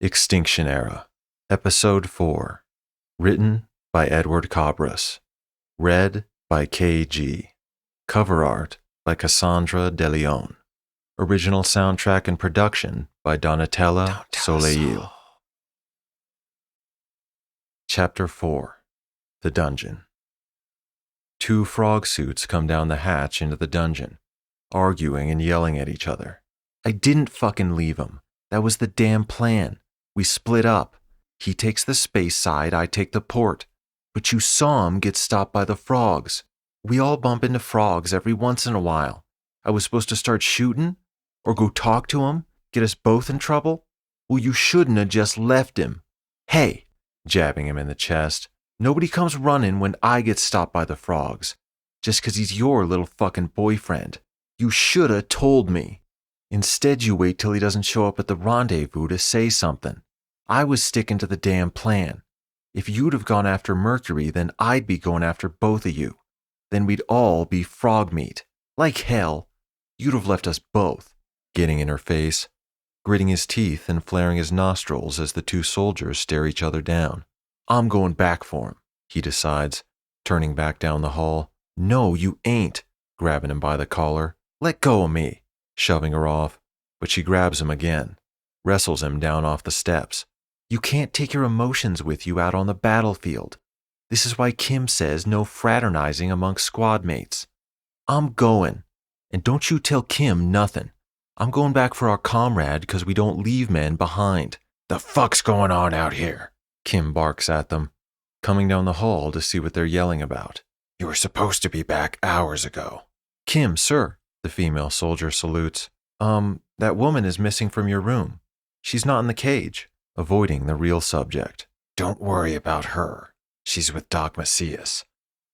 Extinction Era, Episode 4, written by Edward Cabras, read by K.G., cover art by Cassandra De Leon, original soundtrack and production by Donatella Soleil. Chapter 4, The Dungeon. Two frog suits come down the hatch into the dungeon, arguing and yelling at each other. I didn't fucking leave him. That was the damn plan. We split up. He takes the space side, I take the port. But you saw him get stopped by the frogs. We all bump into frogs every once in a while. I was supposed to start shooting? Or go talk to him? Get us both in trouble? Well, you shouldn't have just left him. Hey, jabbing him in the chest, nobody comes running when I get stopped by the frogs. Just 'cause he's your little fucking boyfriend. You shoulda told me. Instead, you wait till he doesn't show up at the rendezvous to say something. I was sticking to the damn plan. If you'd have gone after Mercury, then I'd be going after both of you. Then we'd all be frog meat. Like hell. You'd have left us both. Getting in her face, gritting his teeth and flaring his nostrils as the two soldiers stare each other down. I'm going back for him, he decides, turning back down the hall. No, you ain't, grabbing him by the collar. Let go of me, shoving her off, but she grabs him again, wrestles him down off the steps. You can't take your emotions with you out on the battlefield. This is why Kim says no fraternizing amongst squad mates. I'm going, and don't you tell Kim nothing. I'm going back for our comrade because we don't leave men behind. The fuck's going on out here? Kim barks at them, coming down the hall to see what they're yelling about. You were supposed to be back hours ago. Kim, sir, the female soldier salutes. That woman is missing from your room. She's not in the cage, avoiding the real subject. Don't worry about her. She's with Doc Macias.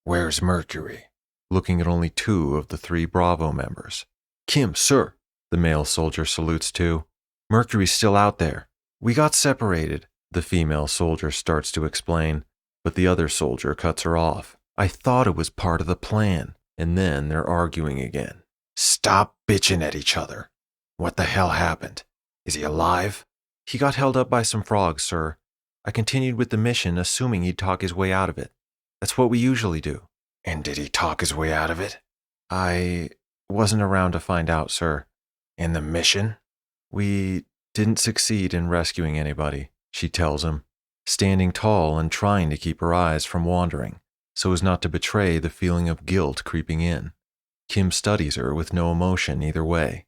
Where's Mercury? Looking at only two of the three Bravo members. Kim, sir, the male soldier salutes too. Mercury's still out there. We got separated, the female soldier starts to explain, but the other soldier cuts her off. I thought it was part of the plan, and then they're arguing again. Stop bitching at each other. What the hell happened? Is he alive? He got held up by some frogs, sir. I continued with the mission, assuming he'd talk his way out of it. That's what we usually do. And did he talk his way out of it? I wasn't around to find out, sir. In the mission? We didn't succeed in rescuing anybody, she tells him, standing tall and trying to keep her eyes from wandering, so as not to betray the feeling of guilt creeping in. Kim studies her with no emotion either way,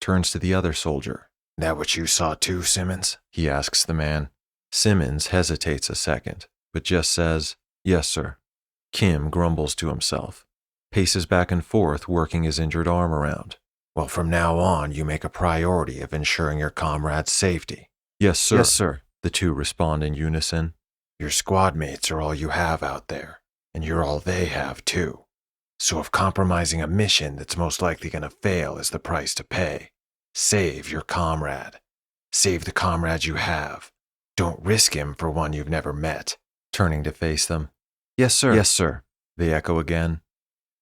turns to the other soldier. That what you saw too, Simmons? He asks the man. Simmons hesitates a second, but just says, yes, sir. Kim grumbles to himself, paces back and forth working his injured arm around. Well, from now on, you make a priority of ensuring your comrade's safety. Yes, sir. Yes, sir, the two respond in unison. Your squad mates are all you have out there, and you're all they have too. So if compromising a mission that's most likely going to fail is the price to pay, save your comrade. Save the comrade you have. Don't risk him for one you've never met. Turning to face them. Yes, sir. Yes, sir, they echo again.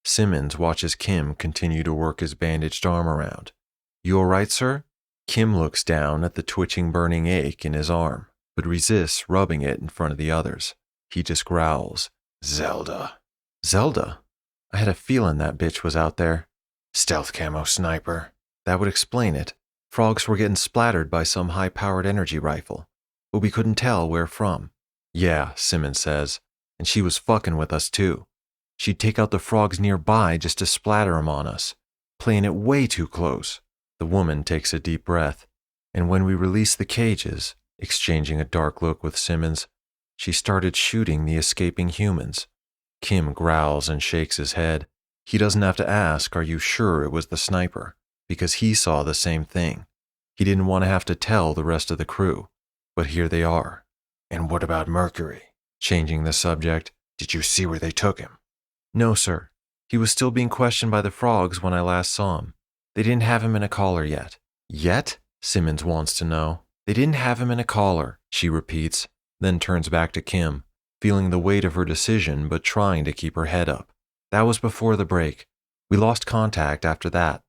Simmons watches Kim continue to work his bandaged arm around. You all right, sir? Kim looks down at the twitching burning ache in his arm, but resists rubbing it in front of the others. He just growls. Zelda. Zelda? I had a feeling that bitch was out there. Stealth camo sniper. That would explain it. Frogs were getting splattered by some high-powered energy rifle, but we couldn't tell where from. Yeah, Simmons says, and she was fucking with us too. She'd take out the frogs nearby just to splatter 'em on us, playing it way too close. The woman takes a deep breath, and when we released the cages, exchanging a dark look with Simmons, she started shooting the escaping humans. Kim growls and shakes his head. He doesn't have to ask, are you sure it was the sniper? Because he saw the same thing. He didn't want to have to tell the rest of the crew, but here they are. And what about Mercury? Changing the subject, did you see where they took him? No, sir. He was still being questioned by the frogs when I last saw him. They didn't have him in a collar yet. Yet? Simmons wants to know. They didn't have him in a collar, she repeats, then turns back to Kim, feeling the weight of her decision but trying to keep her head up. That was before the break. We lost contact after that.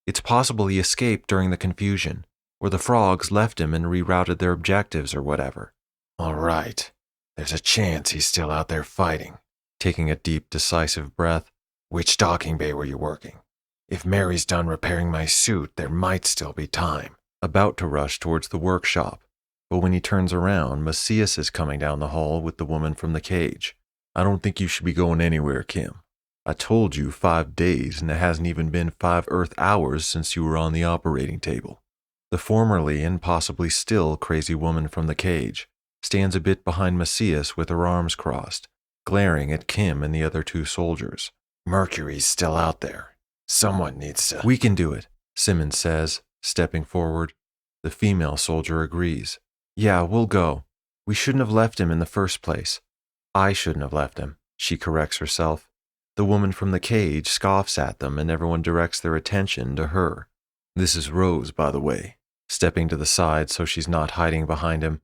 It's possible he escaped during the confusion. or the frogs left him and rerouted their objectives or whatever. All right. There's a chance he's still out there fighting. Taking a deep, decisive breath. Which docking bay were you working? If Mary's done repairing my suit, there might still be time. About to rush towards the workshop, but when he turns around, Macias is coming down the hall with the woman from the cage. I don't think you should be going anywhere, Kim. I told you 5 days, and it hasn't even been 5 Earth hours since you were on the operating table. The formerly and possibly still crazy woman from the cage stands a bit behind Macias with her arms crossed, glaring at Kim and the other 2 soldiers. Mercury's still out there. Someone needs to... We can do it, Simmons says, stepping forward. The female soldier agrees. Yeah, we'll go. We shouldn't have left him in the first place. I shouldn't have left him, she corrects herself. The woman from the cage scoffs at them and everyone directs their attention to her. This is Rose, by the way, stepping to the side so she's not hiding behind him.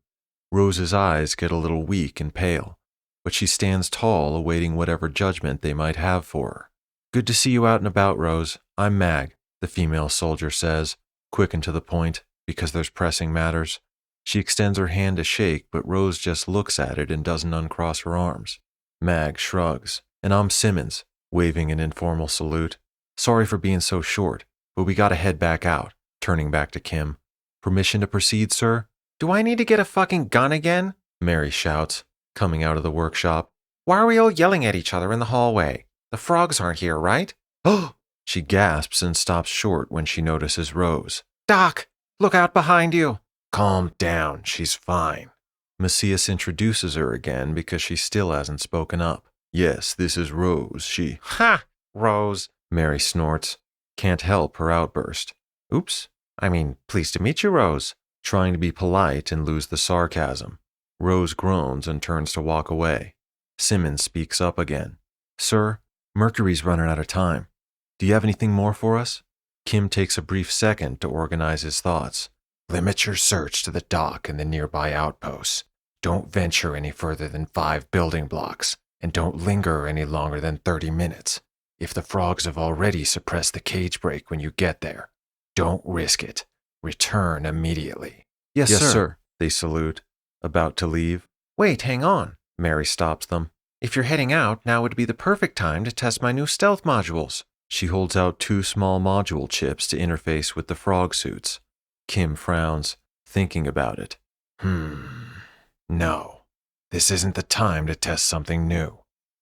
Rose's eyes get a little weak and pale, but she stands tall awaiting whatever judgment they might have for her. Good to see you out and about, Rose. I'm Mag, the female soldier says, quick and to the point, because there's pressing matters. She extends her hand to shake, but Rose just looks at it and doesn't uncross her arms. Mag shrugs. And I'm Simmons, waving an informal salute. Sorry for being so short, but we gotta head back out, turning back to Kim. Permission to proceed, sir? Do I need to get a fucking gun again? Mary shouts, coming out of the workshop. Why are we all yelling at each other in the hallway? The frogs aren't here, right? Oh! She gasps and stops short when she notices Rose. Doc, look out behind you. Calm down, she's fine. Macias introduces her again because she still hasn't spoken up. Yes, this is Rose, she... Ha! Rose, Mary snorts. Can't help her outburst. Oops. Pleased to meet you, Rose. Trying to be polite and lose the sarcasm. Rose groans and turns to walk away. Simmons speaks up again. Sir, Mercury's running out of time. Do you have anything more for us? Kim takes a brief second to organize his thoughts. Limit your search to the dock and the nearby outposts. Don't venture any further than 5 building blocks. And don't linger any longer than 30 minutes. If the frogs have already suppressed the cage break when you get there, don't risk it. Return immediately. Yes, sir. They salute, about to leave. Wait, hang on. Mary stops them. If you're heading out, now would be the perfect time to test my new stealth modules. She holds out 2 small module chips to interface with the frog suits. Kim frowns, thinking about it. No. This isn't the time to test something new.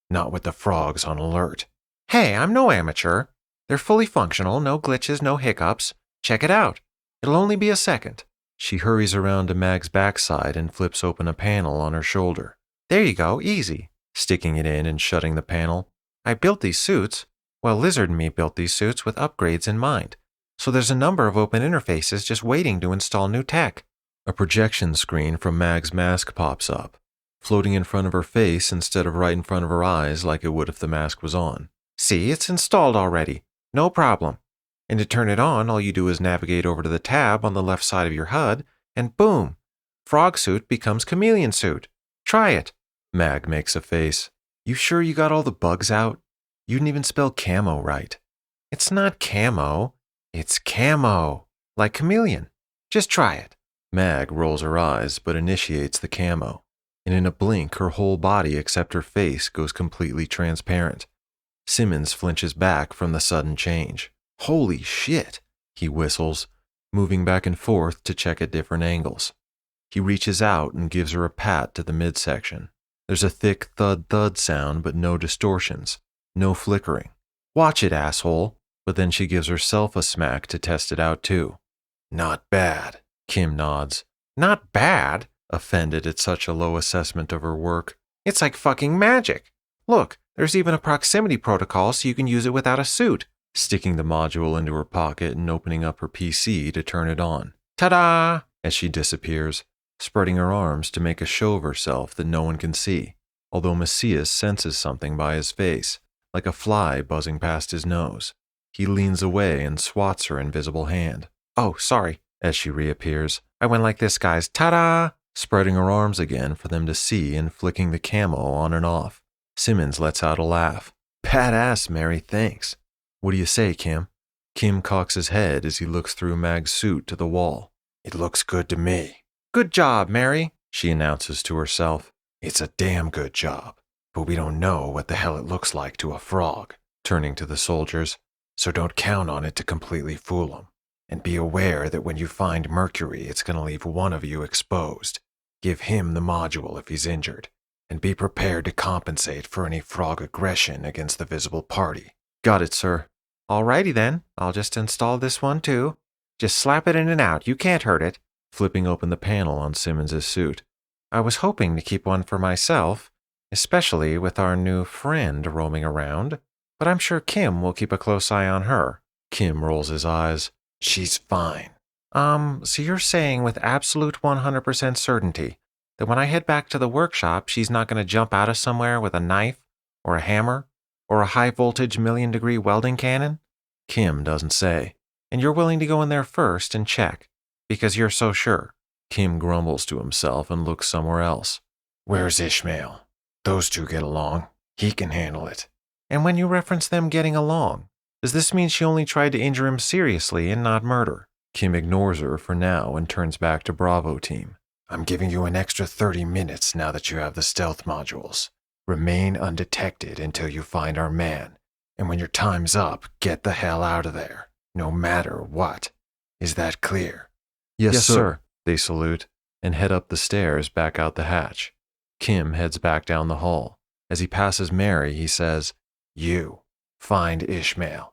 Not with the frogs on alert. Hey, I'm no amateur. They're fully functional, no glitches, no hiccups. Check it out. It'll only be a second. She hurries around to Mag's backside and flips open a panel on her shoulder. There you go, easy. Sticking it in and shutting the panel. I built these suits. Well, Lizard and me built these suits with upgrades in mind. So there's a number of open interfaces just waiting to install new tech. A projection screen from Mag's mask pops up, floating in front of her face instead of right in front of her eyes like it would if the mask was on. See, it's installed already. No problem. And to turn it on, all you do is navigate over to the tab on the left side of your HUD, and boom! Frog suit becomes chameleon suit. Try it. Mag makes a face. You sure you got all the bugs out? You didn't even spell camo right. It's not camo. It's camo. Like chameleon. Just try it. Mag rolls her eyes but initiates the camo. And in a blink, her whole body except her face goes completely transparent. Simmons flinches back from the sudden change. Holy shit, he whistles, moving back and forth to check at different angles. He reaches out and gives her a pat to the midsection. There's a thick thud-thud sound but no distortions, no flickering. Watch it, asshole. But then she gives herself a smack to test it out too. Not bad. Kim nods. Not bad? Offended at such a low assessment of her work. It's like fucking magic. Look, there's even a proximity protocol so you can use it without a suit. Sticking the module into her pocket and opening up her PC to turn it on. Ta-da! As she disappears, spreading her arms to make a show of herself that no one can see, although Macias senses something by his face, like a fly buzzing past his nose. He leans away and swats her invisible hand. Oh, sorry. As she reappears, I went like this, guys. Ta-da! Spreading her arms again for them to see and flicking the camo on and off. Simmons lets out a laugh. Badass, Mary, thanks. What do you say, Kim? Kim cocks his head as he looks through Mag's suit to the wall. It looks good to me. Good job, Mary, she announces to herself. It's a damn good job, but we don't know what the hell it looks like to a frog, turning to the soldiers. So don't count on it to completely fool them. And be aware that when you find Mercury, it's going to leave one of you exposed. Give him the module if he's injured, and be prepared to compensate for any frog aggression against the visible party. Got it, sir. Alrighty then, I'll just install this one too. Just slap it in and out, you can't hurt it. Flipping open the panel on Simmons's suit. I was hoping to keep one for myself, especially with our new friend roaming around, but I'm sure Kim will keep a close eye on her. Kim rolls his eyes. She's fine. So you're saying with absolute 100% certainty that when I head back to the workshop, she's not going to jump out of somewhere with a knife, or a hammer, or a high-voltage million-degree welding cannon? Kim doesn't say. And you're willing to go in there first and check, because you're so sure. Kim grumbles to himself and looks somewhere else. Where's Ishmael? Those two get along. He can handle it. And when you reference them getting along, does this mean she only tried to injure him seriously and not murder? Kim ignores her for now and turns back to Bravo team. I'm giving you an extra 30 minutes now that you have the stealth modules. Remain undetected until you find our man. And when your time's up, get the hell out of there, no matter what. Is that clear? Yes, sir. They salute and head up the stairs back out the hatch. Kim heads back down the hall. As he passes Mary, he says, You find Ishmael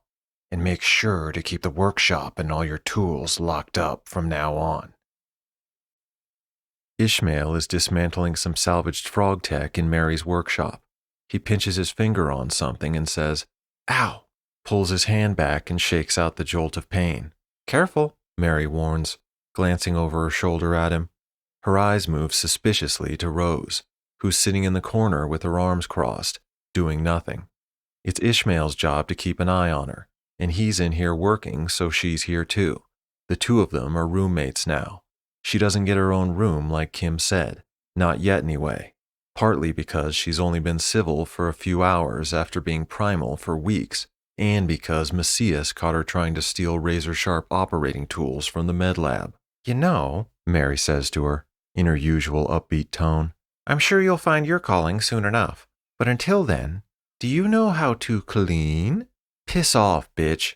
and make sure to keep the workshop and all your tools locked up from now on. Ishmael is dismantling some salvaged frog tech in Mary's workshop. He pinches his finger on something and says, Ow! Pulls his hand back and shakes out the jolt of pain. Careful, Mary warns, glancing over her shoulder at him. Her eyes move suspiciously to Rose, who's sitting in the corner with her arms crossed, doing nothing. It's Ishmael's job to keep an eye on her, and he's in here working, so she's here too. The two of them are roommates now. She doesn't get her own room like Kim said, not yet anyway, partly because she's only been civil for a few hours after being primal for weeks, and because Macias caught her trying to steal razor-sharp operating tools from the med lab. You know, Mary says to her, in her usual upbeat tone, I'm sure you'll find your calling soon enough, but until then, do you know how to clean? Piss off, bitch.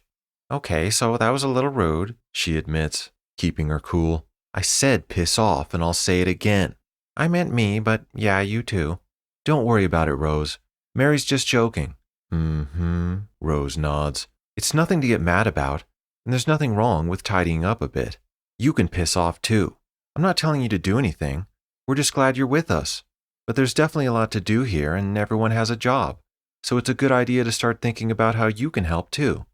Okay, so that was a little rude, she admits, keeping her cool. I said piss off, and I'll say it again. I meant me, but yeah, you too. Don't worry about it, Rose. Mary's just joking. Mm-hmm, Rose nods. It's nothing to get mad about, and there's nothing wrong with tidying up a bit. You can piss off too. I'm not telling you to do anything. We're just glad you're with us. But there's definitely a lot to do here, and everyone has a job. So it's a good idea to start thinking about how you can help too.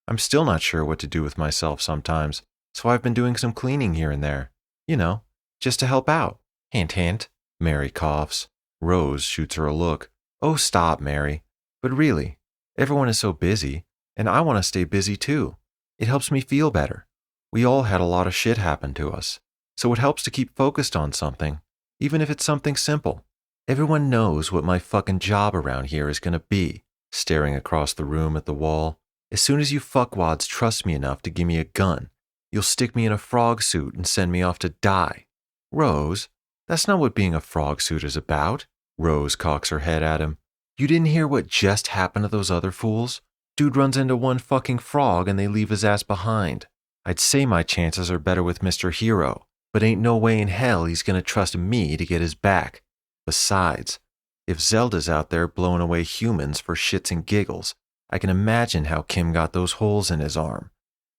I'm still not sure what to do with myself sometimes, so I've been doing some cleaning here and there. You know, just to help out. Hint, hint. Mary coughs. Rose shoots her a look. Oh, stop, Mary. But really, everyone is so busy, and I want to stay busy too. It helps me feel better. We all had a lot of shit happen to us, so it helps to keep focused on something, even if it's something simple. Everyone knows what my fucking job around here is going to be, staring across the room at the wall. As soon as you fuckwads trust me enough to give me a gun, you'll stick me in a frog suit and send me off to die. Rose, that's not what being a frog suit is about. Rose cocks her head at him. You didn't hear what just happened to those other fools? Dude runs into one fucking frog and they leave his ass behind. I'd say my chances are better with Mr. Hero, but ain't no way in hell he's gonna trust me to get his back. Besides, if Zelda's out there blowing away humans for shits and giggles, I can imagine how Kim got those holes in his arm.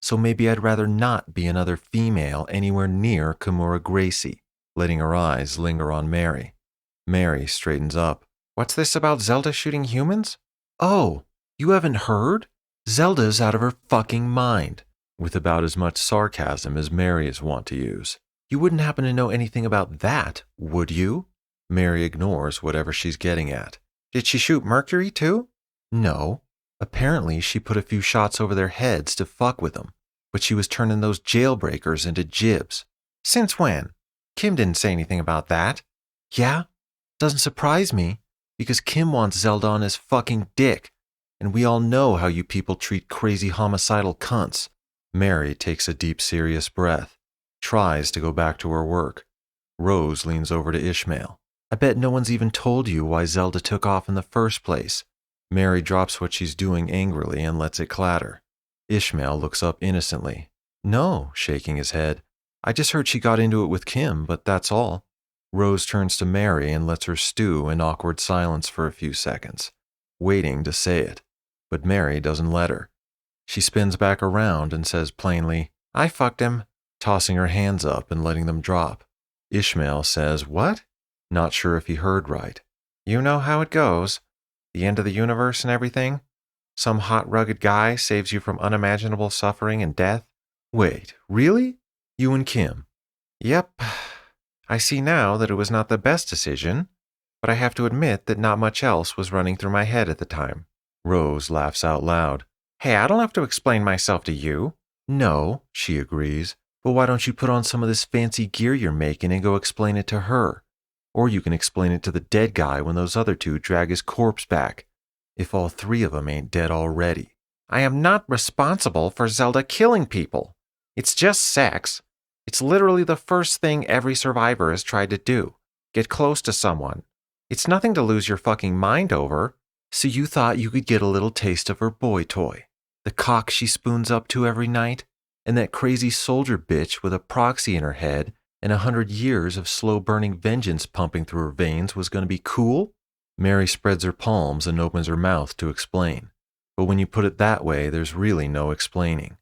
So maybe I'd rather not be another female anywhere near Kimura Gracie, letting her eyes linger on Mary. Mary straightens up. What's this about Zelda shooting humans? Oh, you haven't heard? Zelda's out of her fucking mind, with about as much sarcasm as Mary is wont to use. You wouldn't happen to know anything about that, would you? Mary ignores whatever she's getting at. Did she shoot Mercury too? No. Apparently she put a few shots over their heads to fuck with them, but she was turning those jailbreakers into jibs. Since when? Kim didn't say anything about that. Yeah? Doesn't surprise me, because Kim wants Zelda on his fucking dick, and we all know how you people treat crazy homicidal cunts. Mary takes a deep, serious breath. tries to go back to her work. Rose leans over to Ishmael. I bet no one's even told you why Zelda took off in the first place. Mary drops what she's doing angrily and lets it clatter. Ishmael looks up innocently. No, shaking his head. I just heard she got into it with Kim, but that's all. Rose turns to Mary and lets her stew in awkward silence for a few seconds, waiting to say it. But Mary doesn't let her. She spins back around and says plainly, I fucked him, tossing her hands up and letting them drop. Ishmael says, What? Not sure if he heard right. You know how it goes. The end of the universe and everything. Some hot, rugged guy saves you from unimaginable suffering and death. Wait, really? You and Kim? Yep. I see now that it was not the best decision, but I have to admit that not much else was running through my head at the time. Rose laughs out loud. Hey, I don't have to explain myself to you. No, she agrees. But why don't you put on some of this fancy gear you're making and go explain it to her? Or you can explain it to the dead guy when those other two drag his corpse back. If all three of them ain't dead already. I am not responsible for Zelda killing people. It's just sex. It's literally the first thing every survivor has tried to do. Get close to someone. It's nothing to lose your fucking mind over. So you thought you could get a little taste of her boy toy. The cock she spoons up to every night? And that crazy soldier bitch with a proxy in her head and 100 years of slow-burning vengeance pumping through her veins was going to be cool? Mary spreads her palms and opens her mouth to explain. But when you put it that way, there's really no explaining.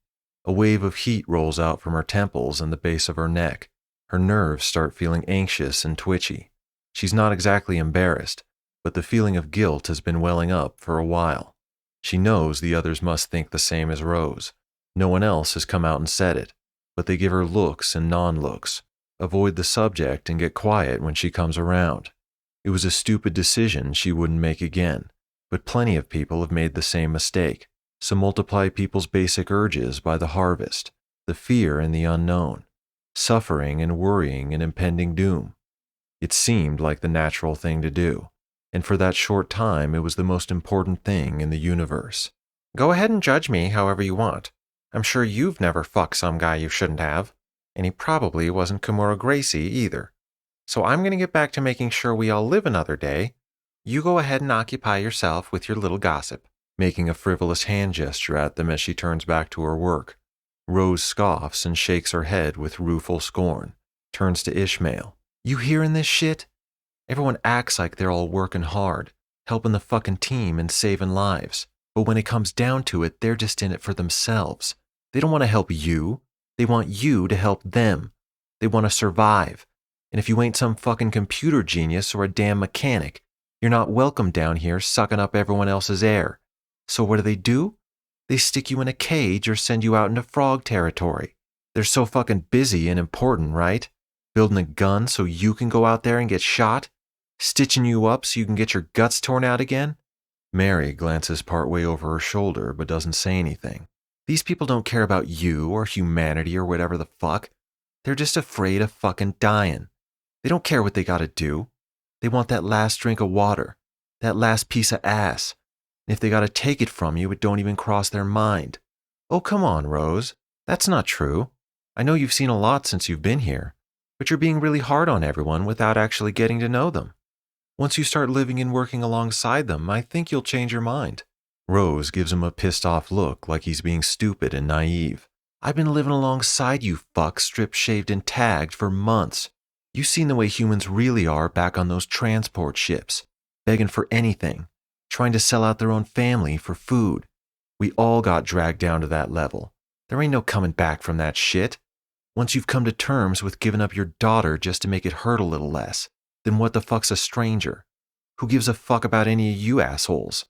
A wave of heat rolls out from her temples and the base of her neck. Her nerves start feeling anxious and twitchy. She's not exactly embarrassed, but the feeling of guilt has been welling up for a while. She knows the others must think the same as Rose. No one else has come out and said it, but they give her looks and non-looks, avoid the subject and get quiet when she comes around. It was a stupid decision she wouldn't make again, but plenty of people have made the same mistake. So multiply people's basic urges by the harvest, the fear and the unknown, suffering and worrying and impending doom. It seemed like the natural thing to do, and for that short time it was the most important thing in the universe. Go ahead and judge me however you want. I'm sure you've never fucked some guy you shouldn't have, and he probably wasn't Kimura Gracie either. So I'm going to get back to making sure we all live another day. You go ahead and occupy yourself with your little gossip. Making a frivolous hand gesture at them as she turns back to her work. Rose scoffs and shakes her head with rueful scorn, turns to Ishmael. You hearing this shit? Everyone acts like they're all working hard, helping the fucking team and saving lives. But when it comes down to it, they're just in it for themselves. They don't want to help you. They want you to help them. They want to survive. And if you ain't some fucking computer genius or a damn mechanic, you're not welcome down here sucking up everyone else's air. So what do? They stick you in a cage or send you out into frog territory. They're so fucking busy and important, right? Building a gun so you can go out there and get shot? Stitching you up so you can get your guts torn out again? Mary glances partway over her shoulder but doesn't say anything. These people don't care about you or humanity or whatever the fuck. They're just afraid of fucking dying. They don't care what they gotta do. They want that last drink of water, that last piece of ass. And if they gotta take it from you, it don't even cross their mind. Oh, come on, Rose. That's not true. I know you've seen a lot since you've been here, but you're being really hard on everyone without actually getting to know them. Once you start living and working alongside them, I think you'll change your mind. Rose gives him a pissed-off look like he's being stupid and naive. I've been living alongside you fucks strip-shaved and tagged for months. You've seen the way humans really are back on those transport ships, begging for anything, trying to sell out their own family for food. We all got dragged down to that level. There ain't no coming back from that shit. Once you've come to terms with giving up your daughter just to make it hurt a little less, then what the fuck's a stranger? Who gives a fuck about any of you assholes?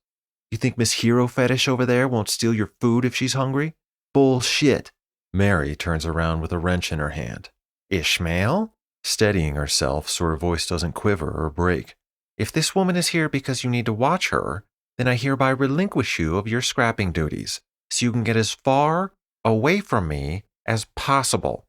You think Miss Hero Fetish over there won't steal your food if she's hungry? Bullshit. Mary turns around with a wrench in her hand. Ishmael? Steadying herself so her voice doesn't quiver or break. If this woman is here because you need to watch her, then I hereby relinquish you of your scrapping duties, so you can get as far away from me as possible.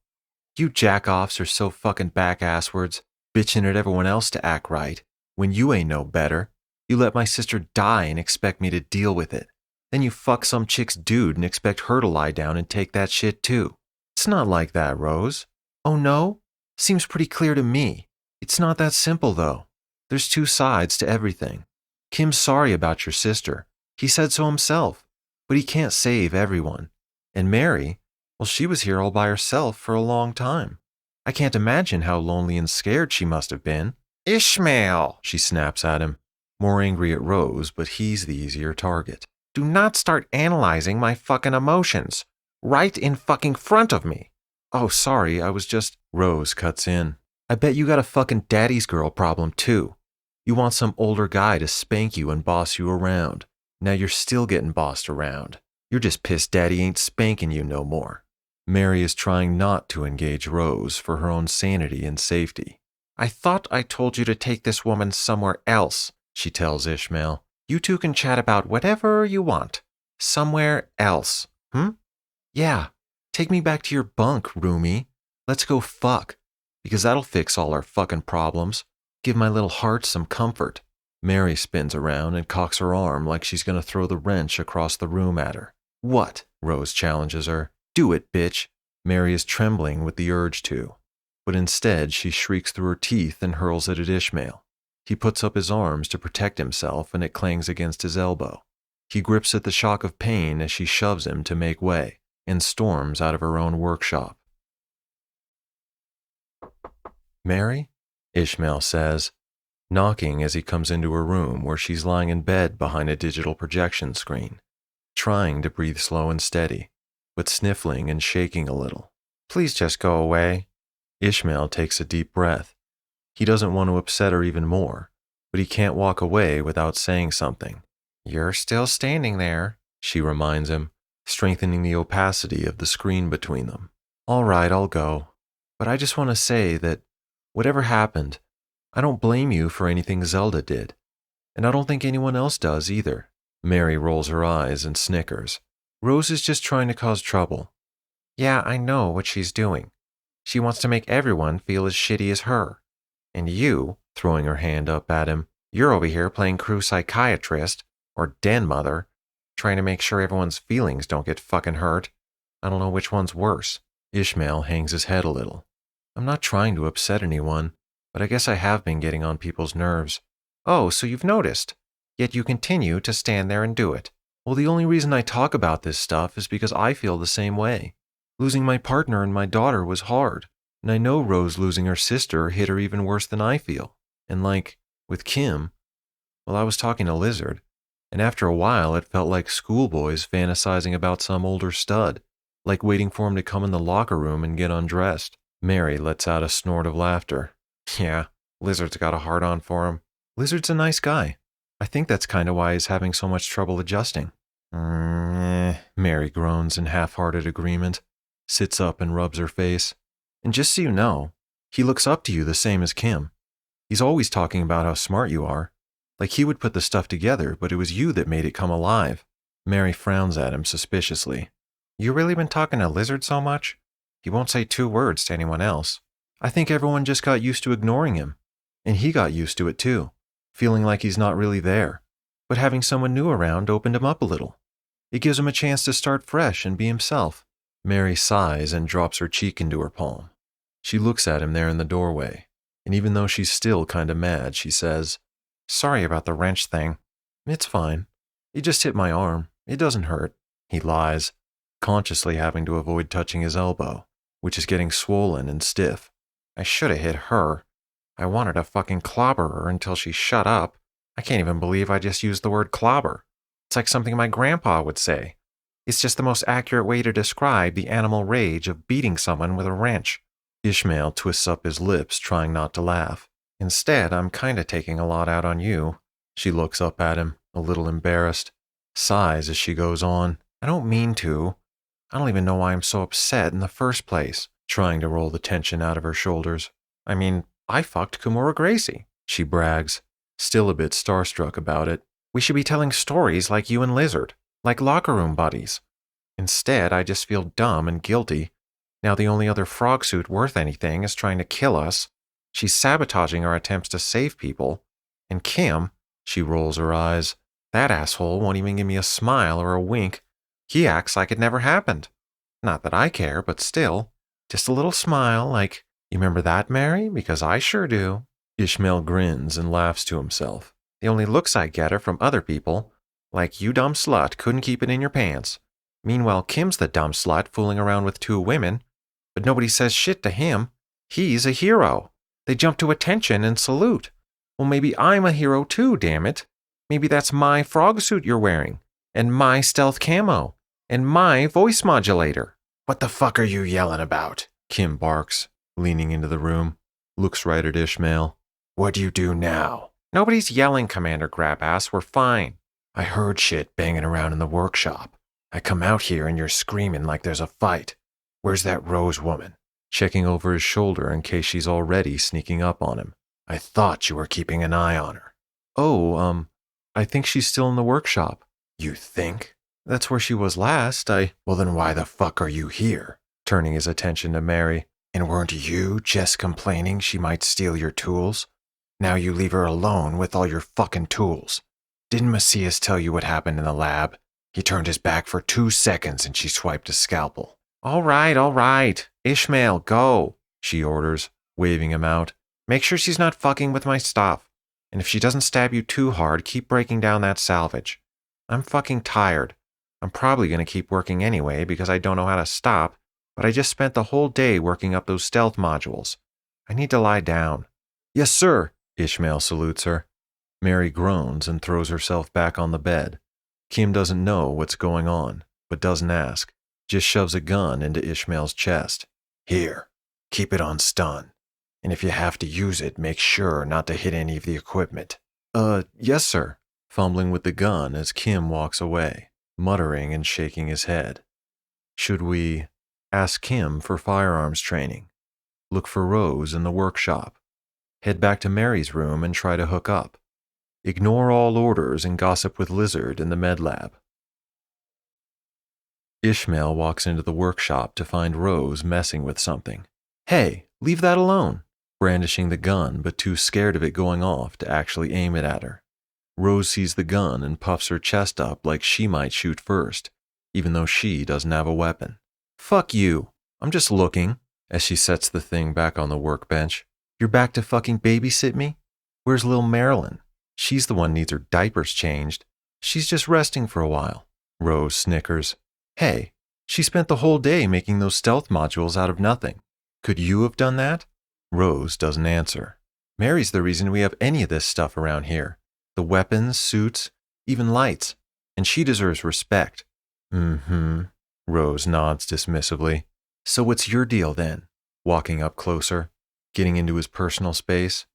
You jack-offs are so fucking back-asswards, bitching at everyone else to act right, when you ain't no better. You let my sister die and expect me to deal with it. Then you fuck some chick's dude and expect her to lie down and take that shit too. It's not like that, Rose. Oh no? Seems pretty clear to me. It's not that simple, though. There's two sides to everything. Kim's sorry about your sister. He said so himself. But he can't save everyone. And Mary, well, she was here all by herself for a long time. I can't imagine how lonely and scared she must have been. Ishmael! She snaps at him, more angry at Rose, but he's the easier target. Do not start analyzing my fucking emotions. Right in fucking front of me. Oh, sorry, I was just... Rose cuts in. I bet you got a fucking daddy's girl problem, too. You want some older guy to spank you and boss you around. Now you're still getting bossed around. You're just pissed daddy ain't spanking you no more. Mary is trying not to engage Rose for her own sanity and safety. I thought I told you to take this woman somewhere else, she tells Ishmael. You two can chat about whatever you want. Somewhere else. Yeah, take me back to your bunk, roomie. Let's go fuck. Because that'll fix all our fucking problems. Give my little heart some comfort. Mary spins around and cocks her arm like she's gonna throw the wrench across the room at her. What? Rose challenges her. Do it, bitch. Mary is trembling with the urge to. But instead, she shrieks through her teeth and hurls it at Ishmael. He puts up his arms to protect himself and it clangs against his elbow. He grips at the shock of pain as she shoves him to make way and storms out of her own workshop. Mary? Ishmael says, knocking as he comes into her room where she's lying in bed behind a digital projection screen, trying to breathe slow and steady, but sniffling and shaking a little. Please just go away. Ishmael takes a deep breath. He doesn't want to upset her even more, but he can't walk away without saying something. You're still standing there, she reminds him, strengthening the opacity of the screen between them. All right, I'll go. But I just want to say that whatever happened, I don't blame you for anything Zelda did. And I don't think anyone else does either. Mary rolls her eyes and snickers. Rose is just trying to cause trouble. Yeah, I know what she's doing. She wants to make everyone feel as shitty as her. And you, throwing her hand up at him, you're over here playing crew psychiatrist, or den mother, trying to make sure everyone's feelings don't get fucking hurt. I don't know which one's worse. Ishmael hangs his head a little. I'm not trying to upset anyone, but I guess I have been getting on people's nerves. Oh, so you've noticed. Yet you continue to stand there and do it. Well, the only reason I talk about this stuff is because I feel the same way. Losing my partner and my daughter was hard, and I know Rose losing her sister hit her even worse than I feel. And like, with Kim, well, I was talking to Lizard, and after a while it felt like schoolboys fantasizing about some older stud, like waiting for him to come in the locker room and get undressed. Mary lets out a snort of laughter. Yeah, Lizard's got a hard-on for him. Lizard's a nice guy. I think that's kind of why he's having so much trouble adjusting. Mary groans in half-hearted agreement, sits up and rubs her face. And just so you know, he looks up to you the same as Kim. He's always talking about how smart you are. Like he would put the stuff together, but it was you that made it come alive. Mary frowns at him suspiciously. You really been talking to Lizard so much? He won't say 2 words to anyone else. I think everyone just got used to ignoring him. And he got used to it too, feeling like he's not really there. But having someone new around opened him up a little. It gives him a chance to start fresh and be himself. Mary sighs and drops her cheek into her palm. She looks at him there in the doorway, and even though she's still kind of mad, she says, Sorry about the wrench thing. It's fine. It just hit my arm. It doesn't hurt. He lies, consciously having to avoid touching his elbow, which is getting swollen and stiff. I should have hit her. I wanted to fucking clobber her until she shut up. I can't even believe I just used the word clobber. It's like something my grandpa would say. It's just the most accurate way to describe the animal rage of beating someone with a wrench. Ishmael twists up his lips, trying not to laugh. Instead, I'm kinda taking a lot out on you. She looks up at him, a little embarrassed, sighs as she goes on. I don't mean to. I don't even know why I'm so upset in the first place. Trying to roll the tension out of her shoulders. I mean, I fucked Kimura Gracie, she brags, still a bit starstruck about it. We should be telling stories like you and Lizard, like locker room buddies. Instead, I just feel dumb and guilty. Now the only other frog suit worth anything is trying to kill us. She's sabotaging our attempts to save people. And Kim, she rolls her eyes. That asshole won't even give me a smile or a wink. He acts like it never happened. Not that I care, but still. Just a little smile like, you remember that, Mary? Because I sure do. Ishmael grins and laughs to himself. The only looks I get are from other people. Like, you dumb slut, couldn't keep it in your pants. Meanwhile, Kim's the dumb slut fooling around with 2 women. But nobody says shit to him. He's a hero. They jump to attention and salute. Well, maybe I'm a hero too, damn it. Maybe that's my frog suit you're wearing. And my stealth camo. And my voice modulator. What the fuck are you yelling about? Kim barks, leaning into the room. Looks right at Ishmael. What do you do now? Nobody's yelling, Commander Grabass. We're fine. I heard shit banging around in the workshop. I come out here and you're screaming like there's a fight. Where's that Rose woman? Checking over his shoulder in case she's already sneaking up on him. I thought you were keeping an eye on her. Oh, I think she's still in the workshop. You think? That's where she was last. Well, then why the fuck are you here? Turning his attention to Mary. And weren't you just complaining she might steal your tools? Now you leave her alone with all your fucking tools. Didn't Macias tell you what happened in the lab? He turned his back for 2 seconds and she swiped a scalpel. All right. Ishmael, go, she orders, waving him out. Make sure she's not fucking with my stuff. And if she doesn't stab you too hard, keep breaking down that salvage. I'm fucking tired. I'm probably going to keep working anyway because I don't know how to stop, but I just spent the whole day working up those stealth modules. I need to lie down. Yes, sir, Ishmael salutes her. Mary groans and throws herself back on the bed. Kim doesn't know what's going on, but doesn't ask. Just shoves a gun into Ishmael's chest. Here, keep it on stun. And if you have to use it, make sure not to hit any of the equipment. Yes, sir. Fumbling with the gun as Kim walks away, muttering and shaking his head. Should we ask Kim for firearms training? Look for Rose in the workshop. Head back to Mary's room and try to hook up. Ignore all orders and gossip with Lizard in the med lab. Ishmael walks into the workshop to find Rose messing with something. Hey, leave that alone! Brandishing the gun, but too scared of it going off to actually aim it at her. Rose sees the gun and puffs her chest up like she might shoot first, even though she doesn't have a weapon. Fuck you! I'm just looking, as she sets the thing back on the workbench. You're back to fucking babysit me? Where's Lil Marilyn? She's the one needs her diapers changed. She's just resting for a while. Rose snickers. Hey, she spent the whole day making those stealth modules out of nothing. Could you have done that? Rose doesn't answer. Mary's the reason we have any of this stuff around here. The weapons, suits, even lights. And she deserves respect. Mm-hmm. Rose nods dismissively. So what's your deal then? Walking up closer, getting into his personal space.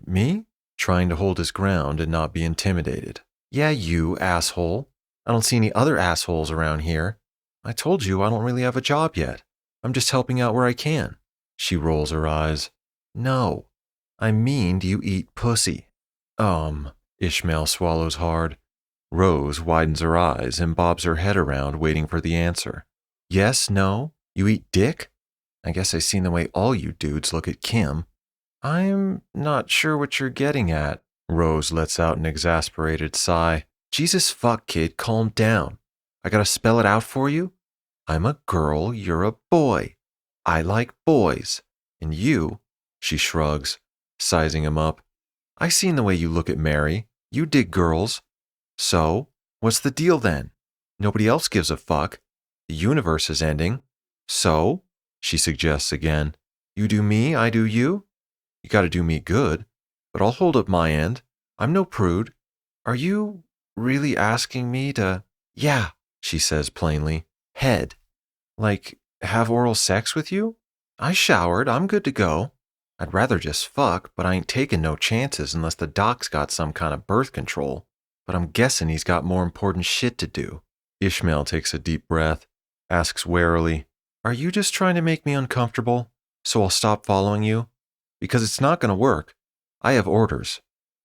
Me? Trying to hold his ground and not be intimidated. Yeah, you asshole. I don't see any other assholes around here. I told you I don't really have a job yet. I'm just helping out where I can. She rolls her eyes. No. I mean, do you eat pussy? Ishmael swallows hard. Rose widens her eyes and bobs her head around, waiting for the answer. Yes, no? You eat dick? I guess I've seen the way all you dudes look at Kim. I'm not sure what you're getting at. Rose lets out an exasperated sigh. Jesus fuck, kid, calm down. I gotta spell it out for you? I'm a girl, you're a boy. I like boys. And you, she shrugs, sizing him up. I seen the way you look at Mary. You dig girls. So, what's the deal then? Nobody else gives a fuck. The universe is ending. So, she suggests again. You do me, I do you? You gotta do me good. But I'll hold up my end. I'm no prude. Are you really asking me to... Yeah, she says plainly. Head. Like, have oral sex with you? I showered, I'm good to go. I'd rather just fuck, but I ain't taking no chances unless the doc's got some kind of birth control. But I'm guessing he's got more important shit to do. Ishmael takes a deep breath, asks warily, Are you just trying to make me uncomfortable, so I'll stop following you? Because it's not going to work. I have orders.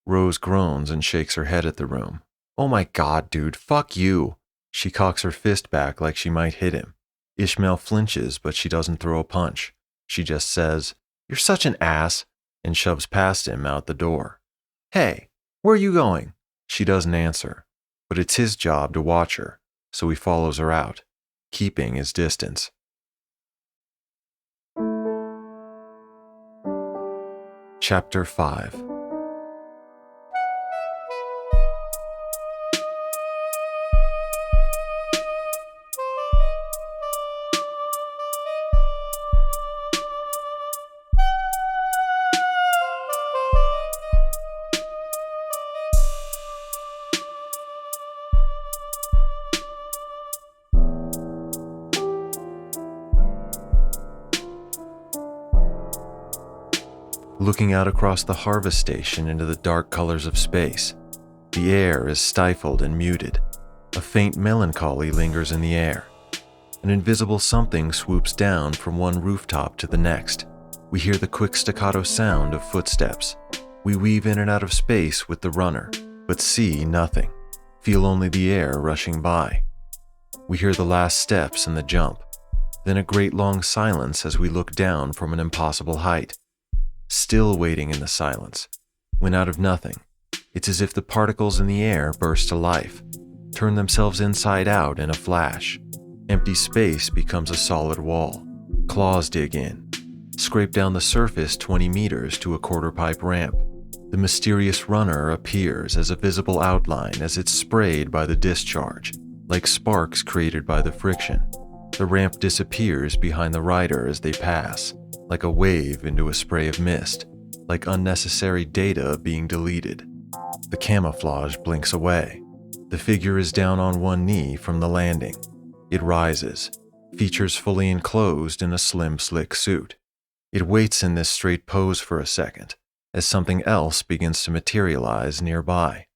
Rose groans and shakes her head at the room. Oh my God, dude, fuck you. She cocks her fist back like she might hit him. Ishmael flinches, but she doesn't throw a punch. She just says, You're such an ass, and shoves past him out the door. Hey, where are you going? She doesn't answer, but it's his job to watch her, so he follows her out, keeping his distance. Chapter 5. Looking out across the harvest station into the dark colors of space, the air is stifled and muted. A faint melancholy lingers in the air. An invisible something swoops down from one rooftop to the next. We hear the quick staccato sound of footsteps. We weave in and out of space with the runner, but see nothing. Feel only the air rushing by. We hear the last steps and the jump. Then a great long silence as we look down from an impossible height. Still waiting in the silence, when out of nothing, it's as if the particles in the air burst to life, turn themselves inside out in a flash. Empty space becomes a solid wall. Claws dig in, scrape down the surface 20 meters to a quarter-pipe ramp. The mysterious runner appears as a visible outline as it's sprayed by the discharge, like sparks created by the friction. The ramp disappears behind the rider as they pass, like a wave into a spray of mist, like unnecessary data being deleted. The camouflage blinks away. The figure is down on one knee from the landing. It rises, features fully enclosed in a slim, slick suit. It waits in this straight pose for a second, as something else begins to materialize nearby.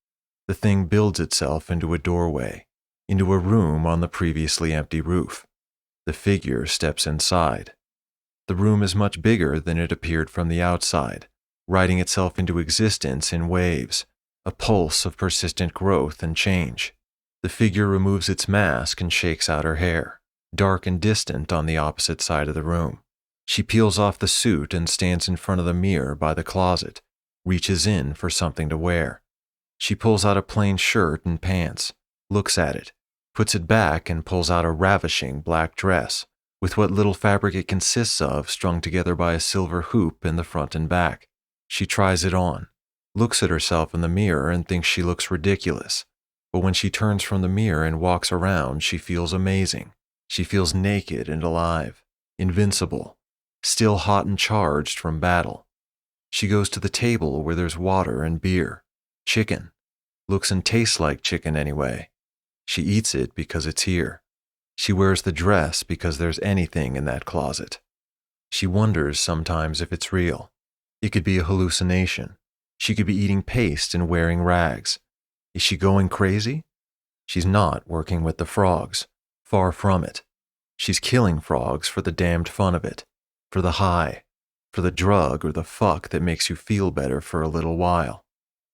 The thing builds itself into a doorway, into a room on the previously empty roof. The figure steps inside. The room is much bigger than it appeared from the outside, writing itself into existence in waves, a pulse of persistent growth and change. The figure removes its mask and shakes out her hair, dark and distant on the opposite side of the room. She peels off the suit and stands in front of the mirror by the closet, reaches in for something to wear. She pulls out a plain shirt and pants, looks at it, puts it back and pulls out a ravishing black dress, with what little fabric it consists of strung together by a silver hoop in the front and back. She tries it on, looks at herself in the mirror and thinks she looks ridiculous. But when she turns from the mirror and walks around, she feels amazing. She feels naked and alive, invincible, still hot and charged from battle. She goes to the table where there's water and beer, chicken. Looks and tastes like chicken anyway. She eats it because it's here. She wears the dress because there's anything in that closet. She wonders sometimes if it's real. It could be a hallucination. She could be eating paste and wearing rags. Is she going crazy? She's not working with the frogs. Far from it. She's killing frogs for the damned fun of it. For the high. For the drug or the fuck that makes you feel better for a little while.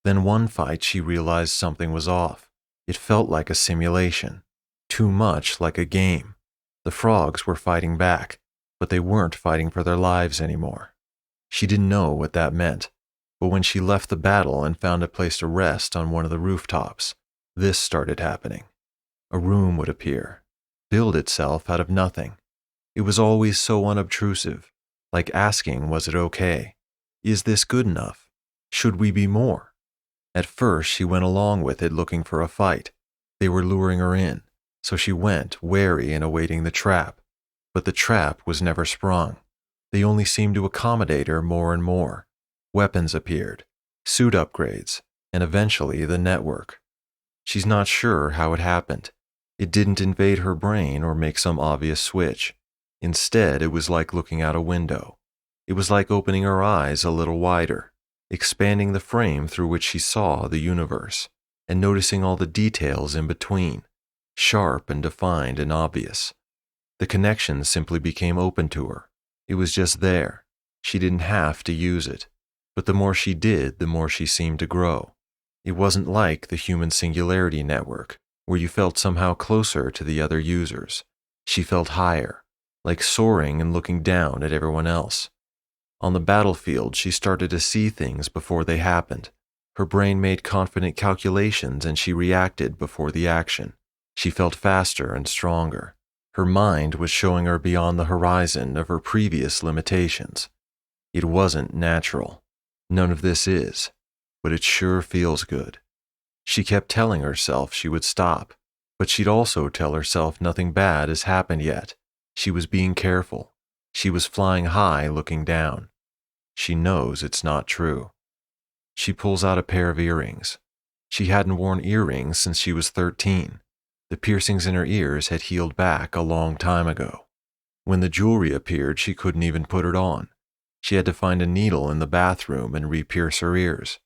Then one fight she realized something was off. It felt like a simulation. Too much like a game. The frogs were fighting back, but they weren't fighting for their lives anymore. She didn't know what that meant, but when she left the battle and found a place to rest on one of the rooftops, this started happening. A room would appear, build itself out of nothing. It was always so unobtrusive, like asking, was it okay? Is this good enough? Should we be more? At first, she went along with it looking for a fight. They were luring her in. So she went, wary and awaiting the trap. But the trap was never sprung. They only seemed to accommodate her more and more. Weapons appeared, suit upgrades, and eventually the network. She's not sure how it happened. It didn't invade her brain or make some obvious switch. Instead, it was like looking out a window. It was like opening her eyes a little wider, expanding the frame through which she saw the universe, and noticing all the details in between. Sharp and defined and obvious. The connection simply became open to her. It was just there. She didn't have to use it. But the more she did, the more she seemed to grow. It wasn't like the human singularity network, where you felt somehow closer to the other users. She felt higher, like soaring and looking down at everyone else. On the battlefield, she started to see things before they happened. Her brain made confident calculations and she reacted before the action. She felt faster and stronger. Her mind was showing her beyond the horizon of her previous limitations. It wasn't natural. None of this is, but it sure feels good. She kept telling herself she would stop, but she'd also tell herself nothing bad has happened yet. She was being careful. She was flying high, looking down. She knows it's not true. She pulls out a pair of earrings. She hadn't worn earrings since she was 13. The piercings in her ears had healed back a long time ago. When the jewelry appeared, she couldn't even put it on. She had to find a needle in the bathroom and re-pierce her ears.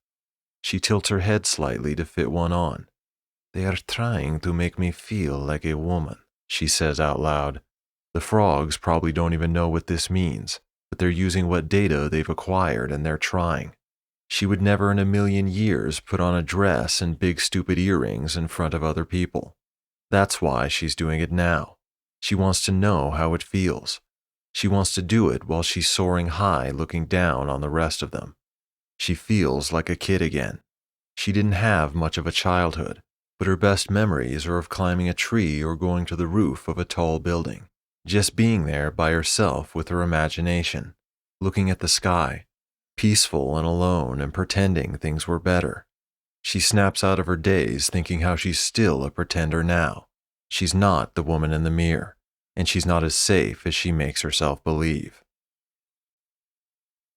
She tilts her head slightly to fit one on. "They are trying to make me feel like a woman," she says out loud. The frogs probably don't even know what this means, but they're using what data they've acquired and they're trying. She would never in a million years put on a dress and big stupid earrings in front of other people. That's why she's doing it now. She wants to know how it feels. She wants to do it while she's soaring high looking down on the rest of them. She feels like a kid again. She didn't have much of a childhood, but her best memories are of climbing a tree or going to the roof of a tall building. Just being there by herself with her imagination, looking at the sky, peaceful and alone and pretending things were better. She snaps out of her daze thinking how she's still a pretender now. She's not the woman in the mirror, and she's not as safe as she makes herself believe.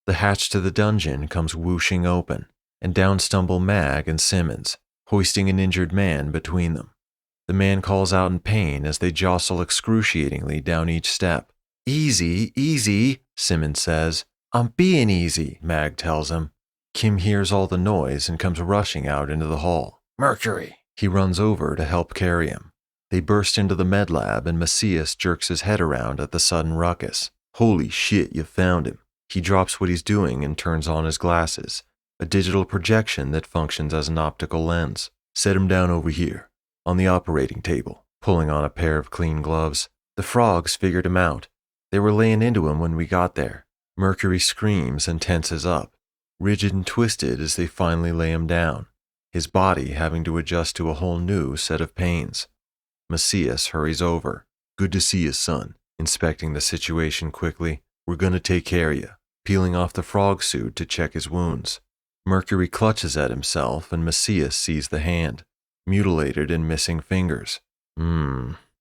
The hatch to the dungeon comes whooshing open, and down stumble Mag and Simmons, hoisting an injured man between them. The man calls out in pain as they jostle excruciatingly down each step. "Easy, easy," Simmons says. "I'm being easy," Mag tells him. Kim hears all the noise and comes rushing out into the hall. "Mercury!" He runs over to help carry him. They burst into the med lab and Macias jerks his head around at the sudden ruckus. "Holy shit, you found him." He drops what he's doing and turns on his glasses, a digital projection that functions as an optical lens. "Set him down over here, on the operating table," pulling on a pair of clean gloves. "The frogs figured him out. They were laying into him when we got there." Mercury screams and tenses up, rigid and twisted as they finally lay him down, his body having to adjust to a whole new set of pains. Macias hurries over. "Good to see you, son," inspecting the situation quickly. "We're gonna take care of you," peeling off the frog suit to check his wounds. Mercury clutches at himself and Macias sees the hand, mutilated and missing fingers.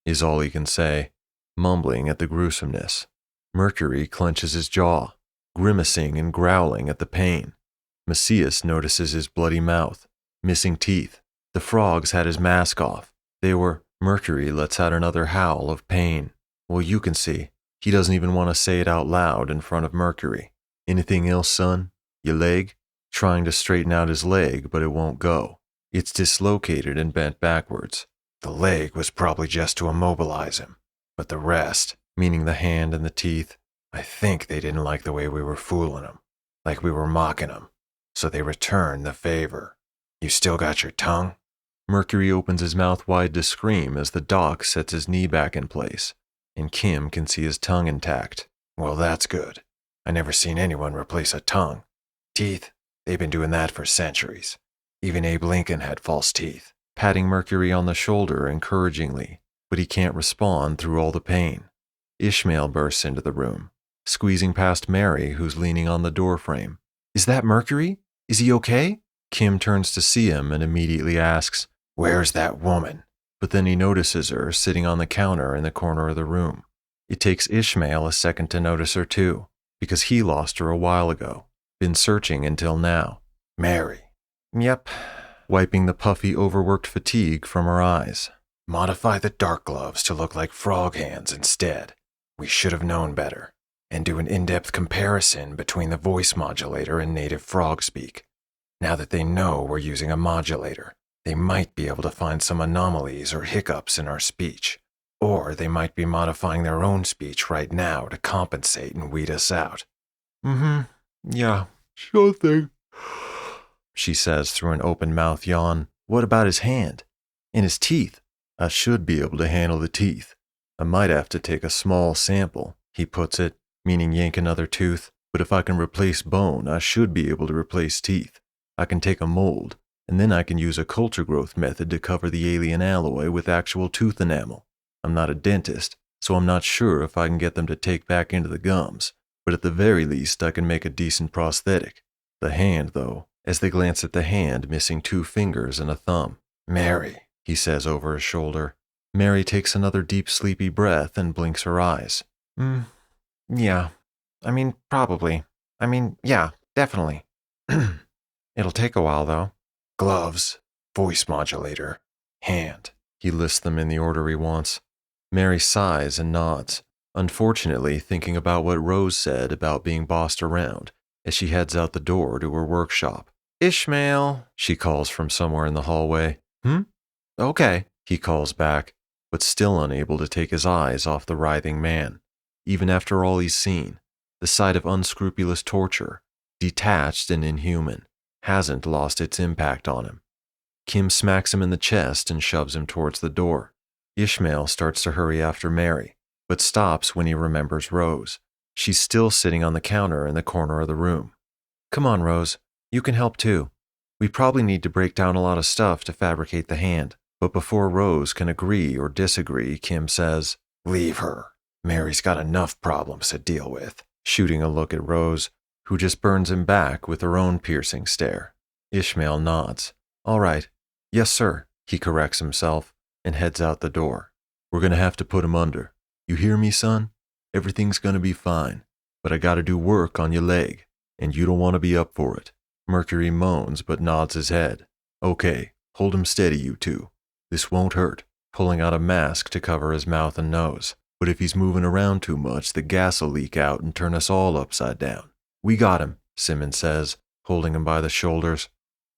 Is all he can say, mumbling at the gruesomeness. Mercury clenches his jaw, grimacing and growling at the pain. Macias notices his bloody mouth, missing teeth. The frogs had his mask off. Mercury lets out another howl of pain. Well, you can see, he doesn't even want to say it out loud in front of Mercury. "Anything else, son? Your leg?" Trying to straighten out his leg, but it won't go. It's dislocated and bent backwards. "The leg was probably just to immobilize him. But the rest," meaning the hand and the teeth, "I think they didn't like the way we were fooling them, like we were mocking them. So they returned the favor. You still got your tongue?" Mercury opens his mouth wide to scream as the doc sets his knee back in place, and Kim can see his tongue intact. "Well, that's good. I never seen anyone replace a tongue. Teeth, they've been doing that for centuries. Even Abe Lincoln had false teeth." Patting Mercury on the shoulder encouragingly, but he can't respond through all the pain. Ishmael bursts into the room, squeezing past Mary, who's leaning on the doorframe. "Is that Mercury? Is he okay?" Kim turns to see him and immediately asks, "Where's that woman?" But then he notices her sitting on the counter in the corner of the room. It takes Ishmael a second to notice her too, because he lost her a while ago. Been searching until now. "Mary." "Yep," wiping the puffy, overworked fatigue from her eyes. "Modify the dark gloves to look like frog hands instead. We should have known better. And do an in-depth comparison between the voice modulator and native frog speak. Now that they know we're using a modulator, they might be able to find some anomalies or hiccups in our speech. Or they might be modifying their own speech right now to compensate and weed us out." Yeah, sure thing," she says through an open-mouth yawn. "What about his hand? And his teeth? I should be able to handle the teeth. I might have to take a small sample," he puts it, meaning yank another tooth. "But if I can replace bone, I should be able to replace teeth. I can take a mold, and then I can use a culture growth method to cover the alien alloy with actual tooth enamel. I'm not a dentist, so I'm not sure if I can get them to take back into the gums, but at the very least I can make a decent prosthetic. The hand, though, as they glance at the hand missing 2 fingers and a thumb. Mary, He says over his shoulder. Mary takes another deep sleepy breath and blinks her eyes. Yeah. Probably. Yeah, definitely. It'll take a while, though. gloves, voice modulator, hand. He lists them in the order he wants. Mary sighs and nods, unfortunately thinking about what Rose said about being bossed around as she heads out the door to her workshop. Ishmael, She calls from somewhere in the hallway. Okay. He calls back, but still unable to take his eyes off the writhing man. Even after all he's seen, the sight of unscrupulous torture, detached and inhuman, hasn't lost its impact on him. Kim smacks him in the chest and shoves him towards the door. Ishmael starts to hurry after Mary, but stops when he remembers Rose. She's still sitting on the counter in the corner of the room. Come on, Rose. You can help too. We probably need to break down a lot of stuff to fabricate the hand. But before Rose can agree or disagree, Kim says, Leave her. Mary's got enough problems to deal with. shooting a look at Rose, who just burns him back with her own piercing stare. Ishmael nods. All right. Yes, sir. He corrects himself and heads out the door. We're going to have to put him under. You hear me, son? Everything's going to be fine. But I got to do work on your leg, and you don't want to be up for it. Mercury moans but nods his head. Okay, hold him steady, you two. This won't hurt, pulling out a mask to cover his mouth and nose. But if he's moving around too much, the gas will leak out and turn us all upside down. We got him, Simmons says, holding him by the shoulders.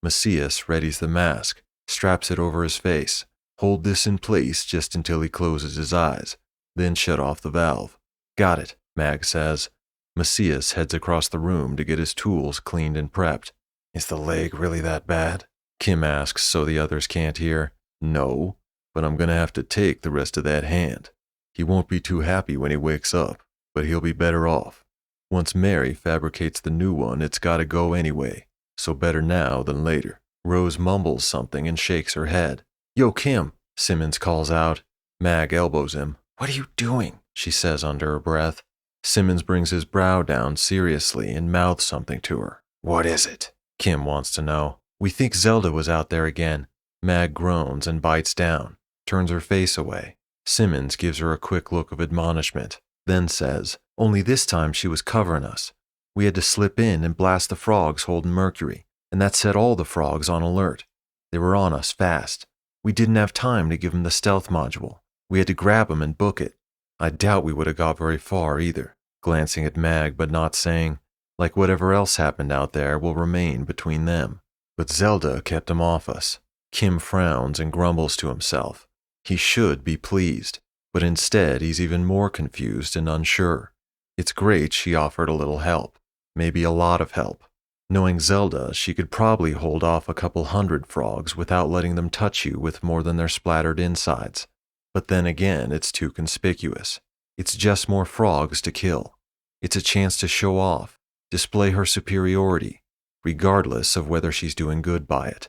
Macias readies the mask, straps it over his face. Hold this in place just until he closes his eyes, then shut off the valve. Got it, Mag says. Macias heads across the room to get his tools cleaned and prepped. Is the leg really that bad? Kim asks so the others can't hear. No, but I'm going to have to take the rest of that hand. He won't be too happy when he wakes up, but he'll be better off. Once Mary fabricates the new one, it's got to go anyway, so better now than later. Rose mumbles something and shakes her head. Yo, Kim, Simmons calls out. Mag elbows him. What are you doing? She says under her breath. Simmons brings his brow down seriously and mouths something to her. What is it? Kim wants to know. We think Zelda was out there again. Mag groans and bites down, turns her face away. Simmons gives her a quick look of admonishment, then says, only this time she was covering us. We had to slip in and blast the frogs holding Mercury, and that set all the frogs on alert. They were on us fast. We didn't have time to give them the stealth module. We had to grab them and book it. I doubt we would have got very far either, glancing at Mag but not saying, like whatever else happened out there will remain between them. But Zelda kept them off us. Kim frowns and grumbles to himself. He should be pleased, but instead he's even more confused and unsure. It's great she offered a little help, maybe a lot of help. Knowing Zelda, she could probably hold off a couple hundred frogs without letting them touch you with more than their splattered insides. But then again, it's too conspicuous. It's just more frogs to kill. It's a chance to show off, display her superiority, regardless of whether she's doing good by it.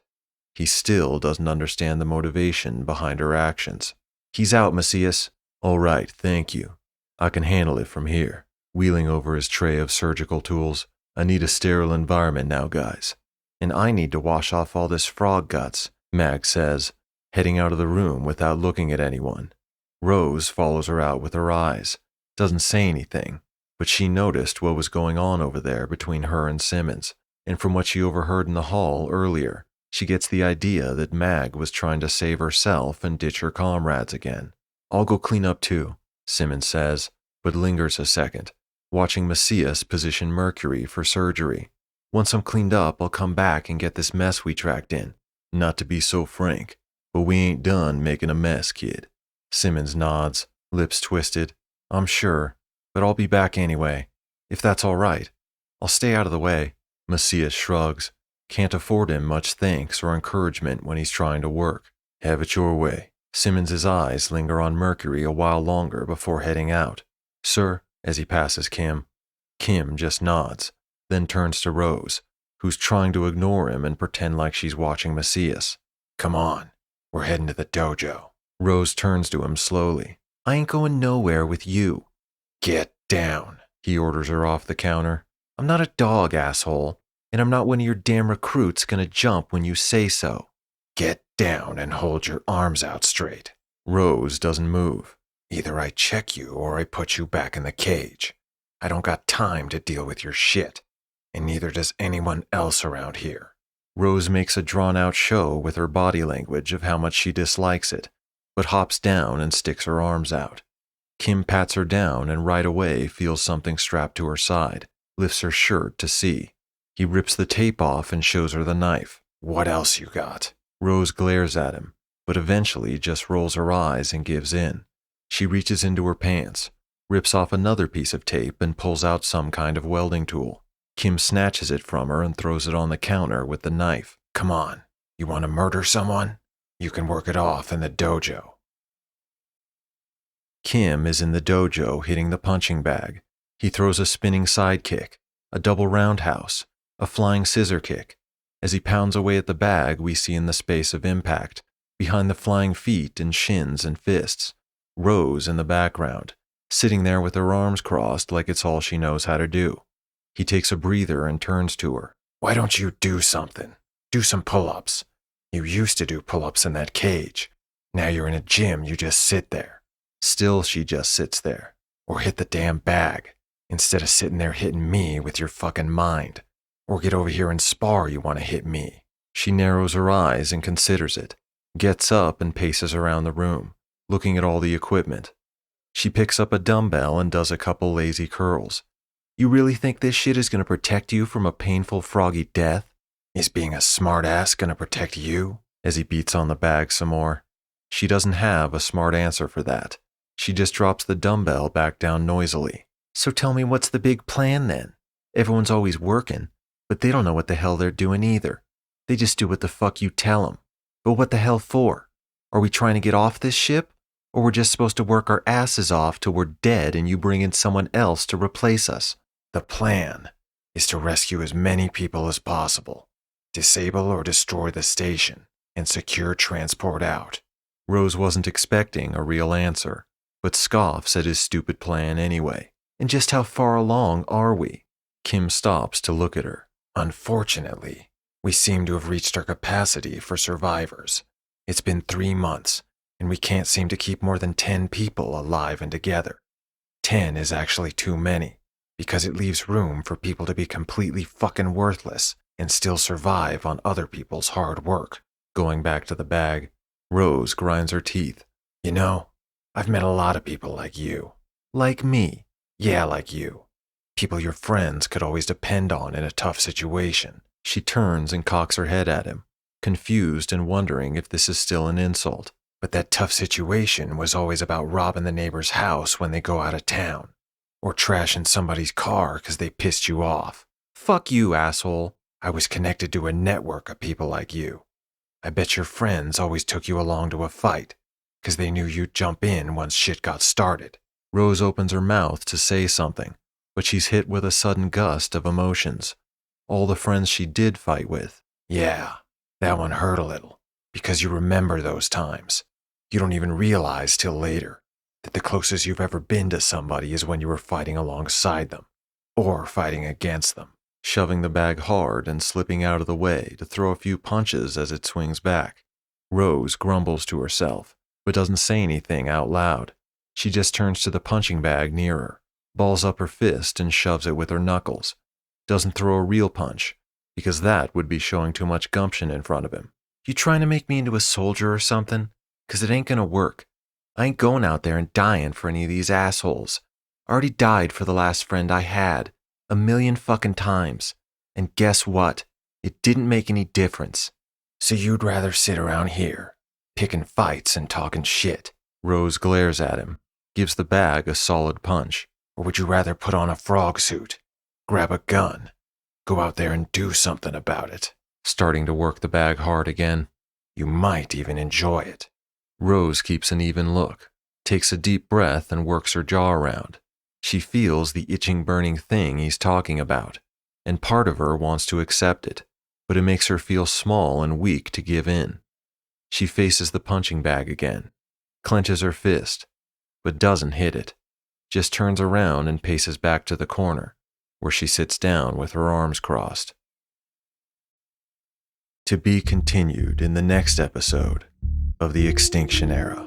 He still doesn't understand the motivation behind her actions. He's out, Macias. All right, thank you. I can handle it from here. Wheeling over his tray of surgical tools. I need a sterile environment now, guys. And I need to wash off all this frog guts, Mag says, heading out of the room without looking at anyone. Rose follows her out with her eyes, doesn't say anything, but she noticed what was going on over there between her and Simmons, and from what she overheard in the hall earlier, she gets the idea that Mag was trying to save herself and ditch her comrades again. I'll go clean up too, Simmons says, but lingers a second, watching Macias position Mercury for surgery. Once I'm cleaned up, I'll come back and get this mess we tracked in. Not to be so frank, but we ain't done making a mess, kid. Simmons nods, lips twisted. I'm sure, but I'll be back anyway. If that's all right. I'll stay out of the way. Macias shrugs. Can't afford him much thanks or encouragement when he's trying to work. Have it your way. Simmons' eyes linger on Mercury a while longer before heading out. Sir, as he passes Kim. Kim just nods, then turns to Rose, who's trying to ignore him and pretend like she's watching Macias. Come on, we're heading to the dojo. Rose turns to him slowly. I ain't going nowhere with you. Get down. He orders her off the counter. I'm not a dog, asshole. And I'm not one of your damn recruits gonna jump when you say so. Get down and hold your arms out straight. Rose doesn't move. Either I check you or I put you back in the cage. I don't got time to deal with your shit, and neither does anyone else around here. Rose makes a drawn-out show with her body language of how much she dislikes it, but hops down and sticks her arms out. Kim pats her down and right away feels something strapped to her side, lifts her shirt to see. He rips the tape off and shows her the knife. What else you got? Rose glares at him, but eventually just rolls her eyes and gives in. She reaches into her pants, rips off another piece of tape and pulls out some kind of welding tool. Kim snatches it from her and throws it on the counter with the knife. Come on, you want to murder someone? You can work it off in the dojo. Kim is in the dojo hitting the punching bag. He throws a spinning side kick, a double roundhouse, a flying scissor kick. As he pounds away at the bag, we see in the space of impact, behind the flying feet and shins and fists, Rose in the background, sitting there with her arms crossed like it's all she knows how to do. He takes a breather and turns to her. Why don't you do something? Do some pull-ups. You used to do pull-ups in that cage. Now you're in a gym, you just sit there. Still, she just sits there. Or hit the damn bag, instead of sitting there hitting me with your fucking mind. Or get over here and spar, you want to hit me. She narrows her eyes and considers it, gets up and paces around the room, looking at all the equipment. She picks up a dumbbell and does a couple lazy curls. You really think this shit is going to protect you from a painful froggy death? Is being a smartass going to protect you? As he beats on the bag some more. She doesn't have a smart answer for that. She just drops the dumbbell back down noisily. So tell me, what's the big plan then? Everyone's always working, but they don't know what the hell they're doing either. They just do what the fuck you tell them. But what the hell for? Are we trying to get off this ship? Or we're just supposed to work our asses off till we're dead and you bring in someone else to replace us? The plan is to rescue as many people as possible, disable or destroy the station, and secure transport out. Rose wasn't expecting a real answer, but scoffs at his stupid plan anyway. And just how far along are we? Kim stops to look at her. Unfortunately, we seem to have reached our capacity for survivors. It's been 3 months, and we can't seem to keep more than 10 people alive and together. 10 is actually too many, because it leaves room for people to be completely fucking worthless and still survive on other people's hard work. Going back to the bag, Rose grinds her teeth. You know, I've met a lot of people like you. Like me? Yeah, like you. People your friends could always depend on in a tough situation. She turns and cocks her head at him, confused and wondering if this is still an insult. But that tough situation was always about robbing the neighbor's house when they go out of town, or trashing somebody's car because they pissed you off. Fuck you, asshole. I was connected to a network of people like you. I bet your friends always took you along to a fight because they knew you'd jump in once shit got started. Rose opens her mouth to say something, but she's hit with a sudden gust of emotions. All the friends she did fight with. Yeah, that one hurt a little, because you remember those times. You don't even realize till later that the closest you've ever been to somebody is when you were fighting alongside them, or fighting against them. Shoving the bag hard and slipping out of the way to throw a few punches as it swings back. Rose grumbles to herself, but doesn't say anything out loud. She just turns to the punching bag near her, balls up her fist and shoves it with her knuckles. Doesn't throw a real punch, because that would be showing too much gumption in front of him. You trying to make me into a soldier or something? 'Cause it ain't gonna work. I ain't going out there and dying for any of these assholes. I already died for the last friend I had, 1,000,000 fucking times. And guess what? It didn't make any difference. So you'd rather sit around here, picking fights and talking shit? Rose glares at him, gives the bag a solid punch. Or would you rather put on a frog suit, grab a gun, go out there and do something about it? Starting to work the bag hard again. You might even enjoy it. Rose keeps an even look, takes a deep breath and works her jaw around. She feels the itching burning thing he's talking about, and part of her wants to accept it, but it makes her feel small and weak to give in. She faces the punching bag again, clenches her fist, but doesn't hit it, just turns around and paces back to the corner, where she sits down with her arms crossed. To be continued in the next episode of the Extinction Era.